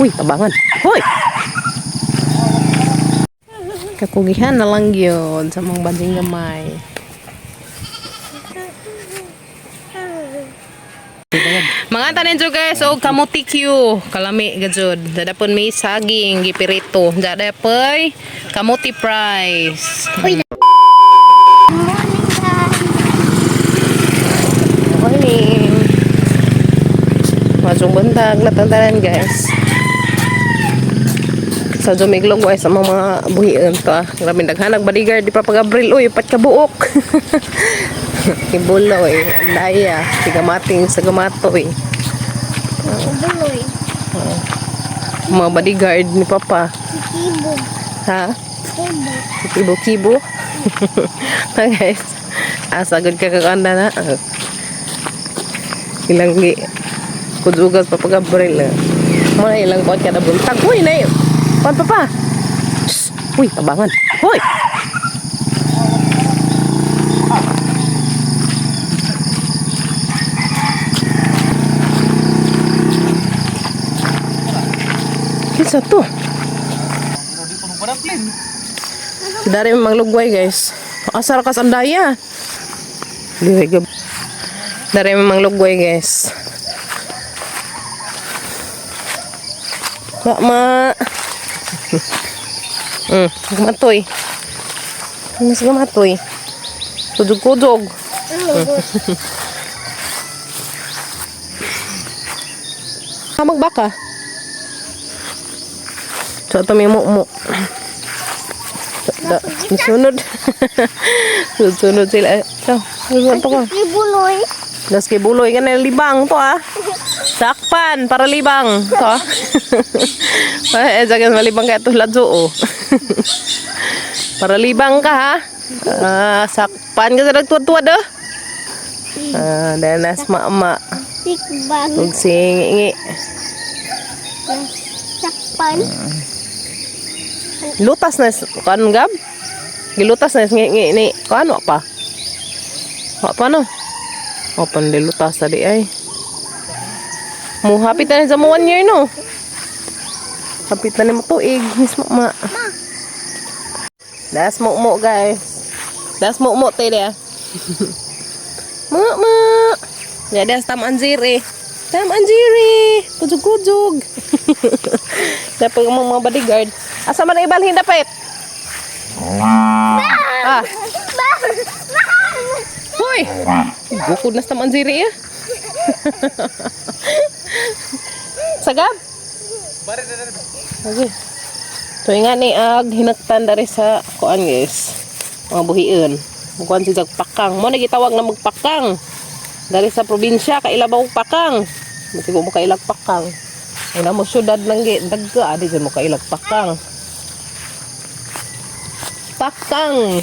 Uy, tabangan. Hoy! Kakugihan na lang yun sa mga bading gamay. Mga tanin jo guys, o kamuti Q. Kalami gajud. Dadapon may saging, gipirito. Dadapoy, kamuti fries. Uy, Morning. Masong buntag na tantanan guys. Sa Jumiglog guys, sa mga buhian to ah. Grabe naghanag bodyguard di pa pag-abril. Uy, pat kabuok. Ibulaw eh. Daya. Sigamating sa gamatoy. buloy. Mga bodyguard ni Papa. Kibo. Ha? Kibo. Kibo-kibo. Ha guys. Asagod ka kakanda na. Ilang gi. Kudugas pa pag-abril. Mga ilang kuat kada buntag. Uy, na yun. Pan Papa. Uy, tabangan. Hoy. Kisa to. Dari memang lugway guys. Asar kas andaya. Dari memang lugway guys. Mak mak. Gamatoy. Mas gamatoy. Kudog-kudog. Magbaka. So, ito may mukmuk. Sunod. Sunod sila. Ito, ito ko. Kibuloy. Das kay buloy ka na libang to ah. Sakpan para libang to ah. Jagan malibang ka to ladso oh. Para libang ka ha. Sakpan ka sa nagtuwa-tuwa do. Danas mak-mak. Tikbang. Ug singi. Sakpan. Lutas na kan gab. Gilutas na ngi ni kano pa. Wa pa no. O pandilutas tadi ay. Mo hapit na sa 1 year no. Hapit na mo tuig mis ma. Das mo guys. Das mo te dia. Ma. Ya das tam anjiri. Tam anjiri. Kujug-kujug. Dapat mga bodyguard. Asa man ibalhin dapat? Ah. Hoy. Bukod na sa manjiri ya. Sagab? Okay. So nga ni hinaktan dari sa kuan guys. Mga buhion. Kuan si pakang. Mo nagitawag na magpakang. Dari sa probinsya ka ilabaw pakang. Masigo mo ka ilag pakang. Una mo syudad lang dagga adi mo ka ilag pakang. Pakang.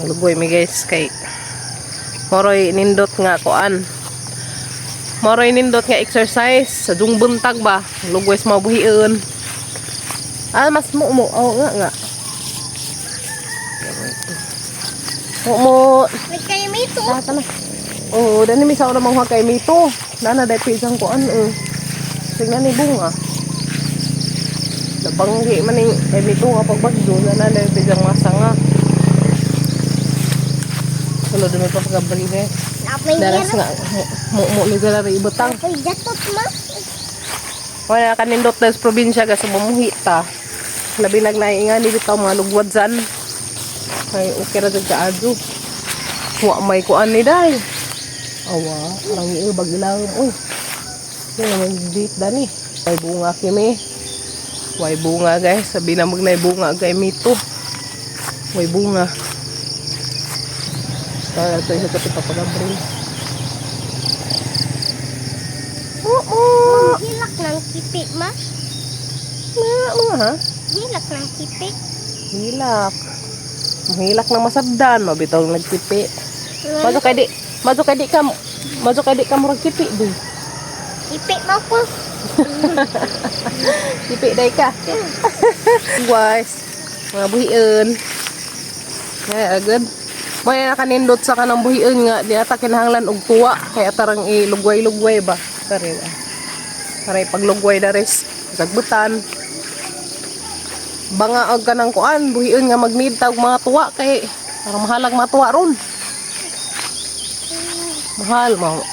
Lugoy mi guys kay moroy nindot nga kuan. Moroy nindot nga exercise sa dung buntag ba. Lugoy sa mabuhion. Mas mo nga. Mo. May kayo mito. Oh, dani mi sa una mga kay mito. Nana dai pisang kuan tingnan ni bunga. Labanggi maning kay mito nga pagbagdo nana dai pisang masanga. Sulod mo pa pagabali guys. Daras nga mo lugar ri ibutang. Ay, jatot ma. Wala kanindot sa probinsya ka sa mamuhi ta. Labi naglaingan ni bitaw mga lugwad san. Ay okay ra jud kaadto. Wa may kuan ni dai. Awa, arang ibag ilang oy. Yan ang dit dani. May bunga kimi. Way bunga guys, sabi na magnay bunga kay mito. Way bunga. Ito yung kapit ako na brin. Hilak ng kipi, ma. Ha? Hilak ng kipi. Hilak. Hilak ng masabdan. Mabitaw nagkipi. Maso kay di ka murag kipi din. Kipi mo ko. Kipi day ka. Guys. Mga buhiin. Kaya agad. May nakanindot sa kanang buhion nga, di ata kinahanglan og tuwa, kaya tarang ilugway-lugway ba? Tari ba? Tari paglugway na res, kagbutan. Banga og kanang kuan, buhion nga magnid ta og mga tuwa, kay parang mahalag matuwa ron. Mahal mo.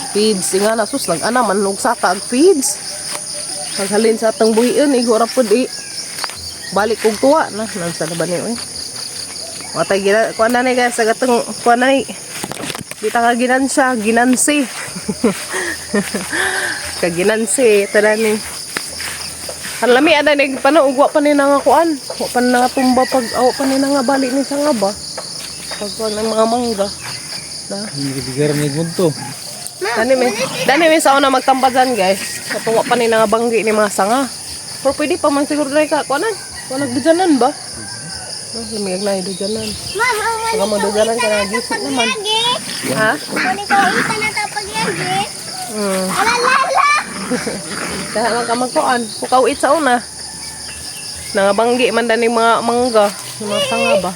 Feeds, nga na sus, nag-ana man og saka og feeds. Paghalin sa atong buhion, igura po di. Balik kong tuwa na. Nansa na ba niyo eh? Matay gina, kuha na ni guys, sagatong, kuha na ni. Di ta kaginansya, ginansi. Kaginansi, ito na ni. Ang lami ada ni, paano, ugwa pa ni nga kuan. Ugwa pa ni nga tumba pag, awa pa ni nga balik ni sa nga ba. Pag kuha ng mga mangga. Na. Hindi bigaran ni gunto. Dani may sa una magtambad dyan guys. Katuwa pa ni nga banggi ni mga sanga. Pero pwede pa man siguro na ka, kuanan. Kung nagdudyanan ba? Lumiyag na idudyanan. Saka mo dudyanan ka na gisip naman. Ha? Kung ikaw ita na tapag yagi. Alalala! Kaya lang ka magkuan. Kukaw it sa una. Nangabanggi man dani mga mangga. Mga sanga ba?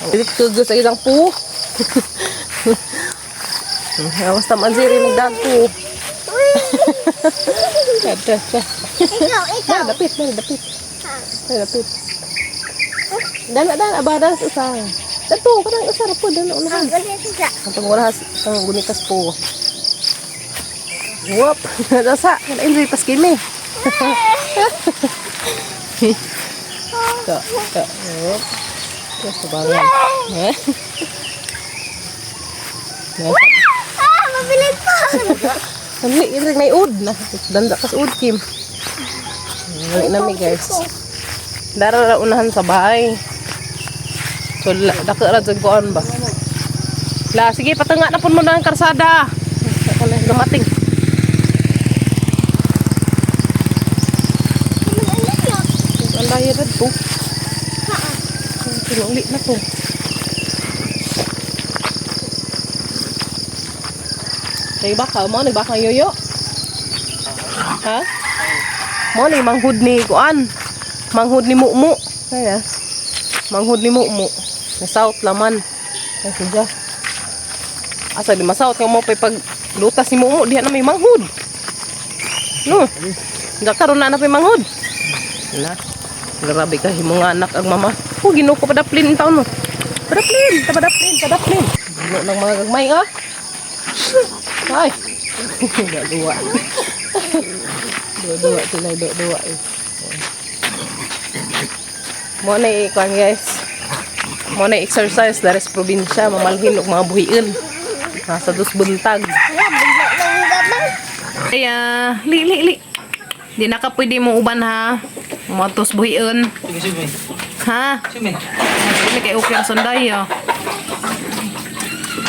Dito kugos sa isang po. Basta man siri nagdago. Kada siya. Ikaw. Dapit. Dapit. Dala, abada sa isa. Dato, kanang isa na po, dala unahan. Antong oras, ang gunitas po. Wop, nadasa, na-enjoy pas kimi. Wop. Sa bangan. Mabilis pa. Hindi, irig na iud na. Danda kas ud, Kim. Wala namin guys. Dara unahan sa bahay. So, daka sa kuan ba? La, sige, patanga na po mo na ang karsada. Ako na gamating. Ang layo na to. Pinuli na to. Nagbaka, mo nagbaka yoyo. Ha? Mo ni manghud ni kuan. Manghud ni mumu. Kaya. Manghud ni mumu. Sa south laman. Ay siya. Asa di masouth ka mo pag lutas ni mumu diha na may manghud. No. Gakaron na pay manghud. Na. Grabe ka himong anak ang mama. Ginuko pa daplin taon no. Padaplin. Ano lang mga gagmay ah. Ay. Dua. Dua sila dua eh. Mo na ikuan guys. Mo na exercise dari sa probinsya mamalhin og mga buhiin. Nasa dos buntag. Kaya li. Di na ka pwede mo uban ha. Motos buhiin. Sige. Ha? Sige. Ini kay okay ang sanday ah.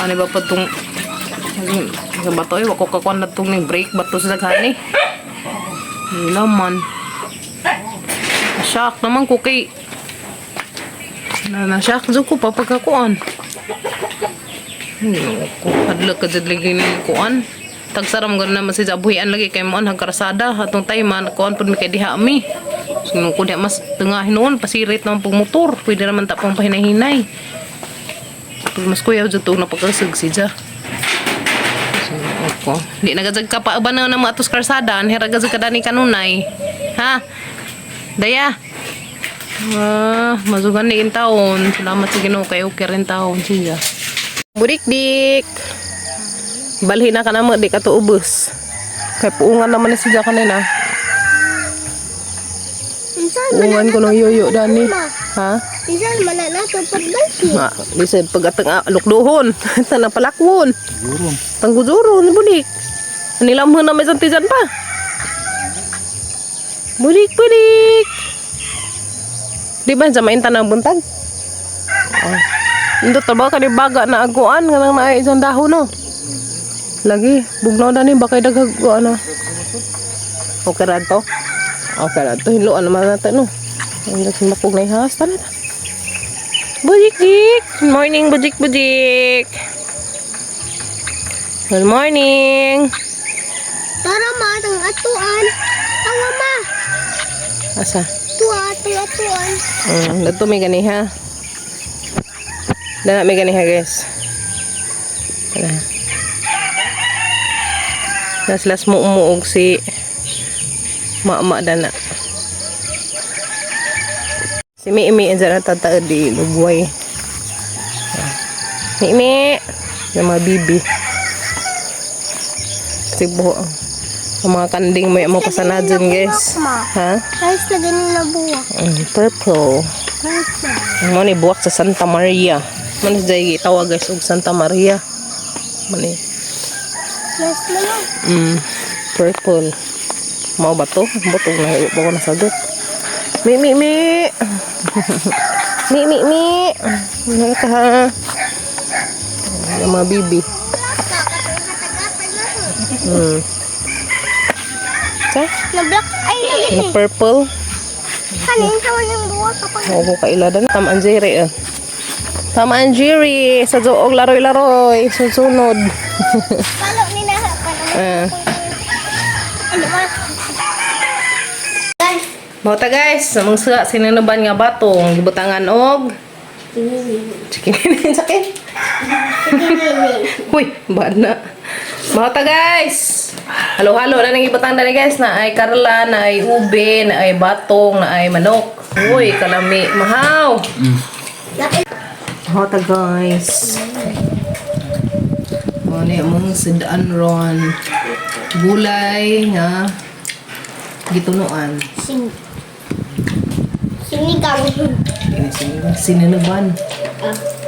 Ano ba pa tong sa bato eh, wako kakuan na itong break bato sa daghani. Hindi naman. Shock naman ko kay na-shock dyan ko pa pagkakuan. Hadlag ka dyan lagi ng kuan. Tagsaram gano'n naman si Jabuhian lagi kay mo ang karasada. Atong tayo man, kuan po may kay diha mi. So nung ko diha mas tengahin noon, pasirit naman pong motor. Pwede naman tapong pahinay-hinay. Mas kuya dyan ito napagkasag si Ja. Ako. Di nagazag ka pa ba na mga atos karsada, hiragazag ka dani kanunay. Ha? Daya. Mazugan ni taon. Salamat sa Ginoo kay okay rin taon siya. Budik-dik. Balhin na ka na mo, di ka to ubos. Kay puungan naman na siya kanina. Puungan ko ng yoyo dani. Ha? Isal mana na to pagbalsi. Bisa pag-atang lukduhon. Tanang palakwon. Gurun. Tangguzuro ni budik. Nilamhon na may santisan pa. Budik. Di ba sa maintan ang buntag? Oh. Hindi tabaw ka ni baga na aguan nga nang naay isang dahon no. Lagi bugnaw na ni bakay daghaguan na. Okay ra to. Hiluan naman natin no. Ang sinapog na ihas ta na. Budik. Good morning, budik. Good morning. Tara ma, tang atuan. Tawa ma. Asa? Atuan. Ito may gani ha. Dana may ganiha guys. Las mo umuog si mama dana. Si Mimi andyan na tataad di lugway. Mimi! Yung mga bibi. Si buho. Ang mga kanding mo pasanadyan guys. Ha? Guys, lagyan nila buwak. Purple. Ano ni buwak sa Santa Maria. Manis dahil tawag guys og Santa Maria. Mani. Guys, lalo. Purple. Mau ba to? Botong na hiyo ko nasagot. Mi. Mi. Ano ka ha? Yung mga bibi. Sa? Na-black. Ay, Na purple. kanin sa walang buwak kapag. Oo ko kailadan. Tamaan Jerry eh. Tamaan Jerry. Sa doog laroy-laroy. Susunod. Palo nila. Ano ba? Guys, Mauta guys, samang sinanuban nga batong gibutangan og chikin sakit. Uy, bana. Mauta guys. Halo-halo na nang ibutang dali guys na ay karla, na ay ube, na ay batong, na ay manok. Uy, kalami, mahaw. Mauta guys. Ano yung sidaan ron. Gulay nga gitunuan. sinigang. Sininuban.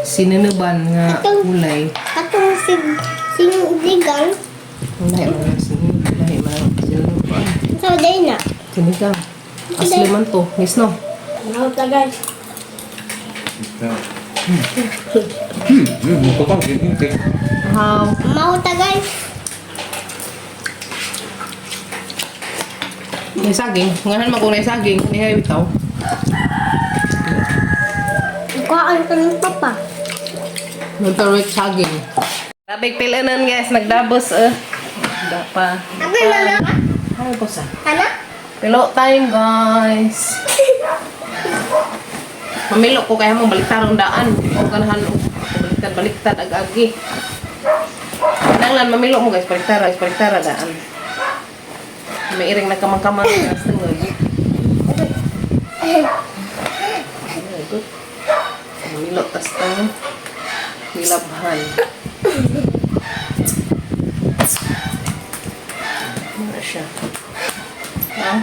Sininuban nga gulay. Katong sinigang. Lahi mo lang sininuban. Sa day na. Sinigang. Asli man to. Miss no? Ano ta guys? How? Mau ta guys. May saging. Ngahan magunay saging. Nihay bitaw. Kuhaan ka ng papa. Nagtarwit saging. Labig pilanan guys. Nagdabos Dapa. Abi na. Ano po sa? Ano? Pilo time guys. Mamilo ko kaya mo baliktarong daan. O ganahan o baliktad ag-agi. Kailangan mamilo mo guys. Baliktara daan. May iring nagkamang-kamang na tengod. Mamilo tas tang nilabhan. Ano siya? Ha?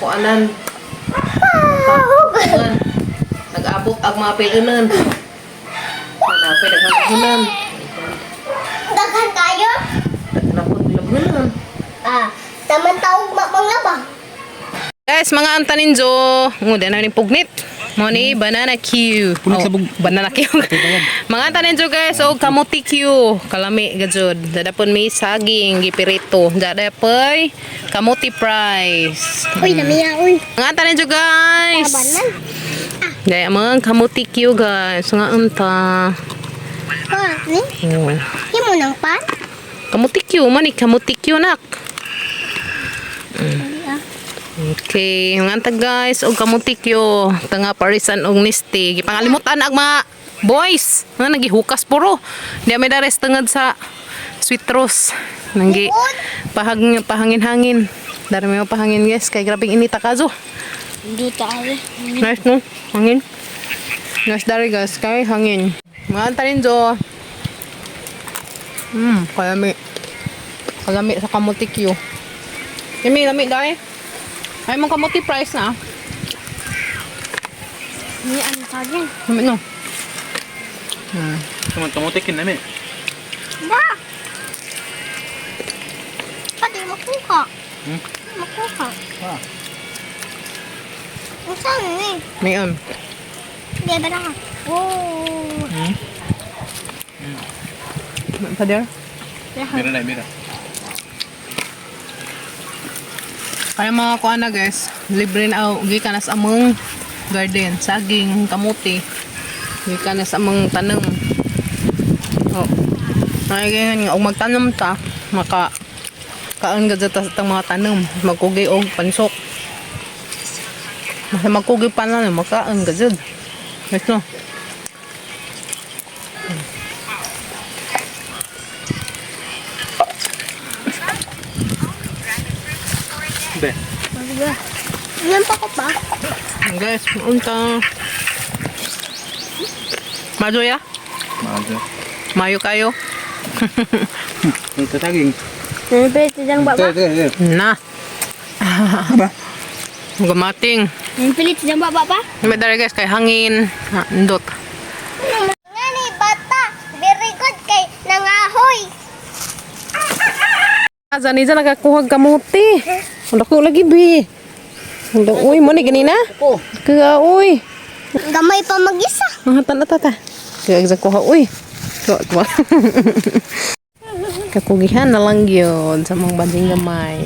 Kuanan. Nag-abot ang mga pilunan. Hanapin ang pilunan. Daghan kayo? Hanapin ang pilunan. Taman taong mga ba? Guys, mga antaninjo. Nguda na ni pugnit. Mo ni banana Q. Banana Q. Mga antaninjo guys, o kamuti Q. Kalami gajud. Dadapon may saging gipirito. Dadapoy kamuti price. Uy, namiya uy. Mga antaninjo guys. Tabanan. Gaya mga kamuti Q guys. Nga anta. Ni? Oh. Himo nang pan? Kamuti Q man ni kamuti Q nak. Okay, mga anta guys, og kamutikyo, tanga parisan og nisti. Gipangalimutan ang mga boys. Nagihukas puro. Di may dares tungod sa sweet rose. Nanggi pahangin-hangin. Dari may pahangin guys, kay grabing inita kazo. Hindi tayo. Nice no? Hangin. Nice dari guys, kay hangin. Mga anta ninjo. Kalami. Kalami sa kamutikyo. Kami lami dai. Ay mong kamuti price na. Ni ano saging? Lami no. Kamuti kinami. Da. Pati makuha. Makuha. Ang saan ni? Mayon. Hindi ba na? Oh. Pader. Mira. Kaya mga kuha na guys, libre na gikan na sa among garden, saging, kamuti. Gikan na sa among tanom. Oh. Nakaganyan nga, og magtanom ta, kaan gadya ta sa mga tanom, magkugi og pansok. Magkugi pa na, makaon gadya. Yes no? pe. Yan pa ko pa. Guys, unta. Majo ya? Maga. Mayo kayo? Ito saging. Yan pilit diyang baba. Na. Gamating. Yan pilit diyang baba pa. May dara guys, kay hangin. Ndot. Nga ni bata. Very good kay nangahoy. Azan iza nakakuha kamuti. Wala ko lagi bi. Wala, uy, mo ni ganina? Kaya, uy. Gamay pa mag-isa. Mga tata. Kaya isa kuha, uy. Kaya, kakugihan na lang yun sa mga bading gamay.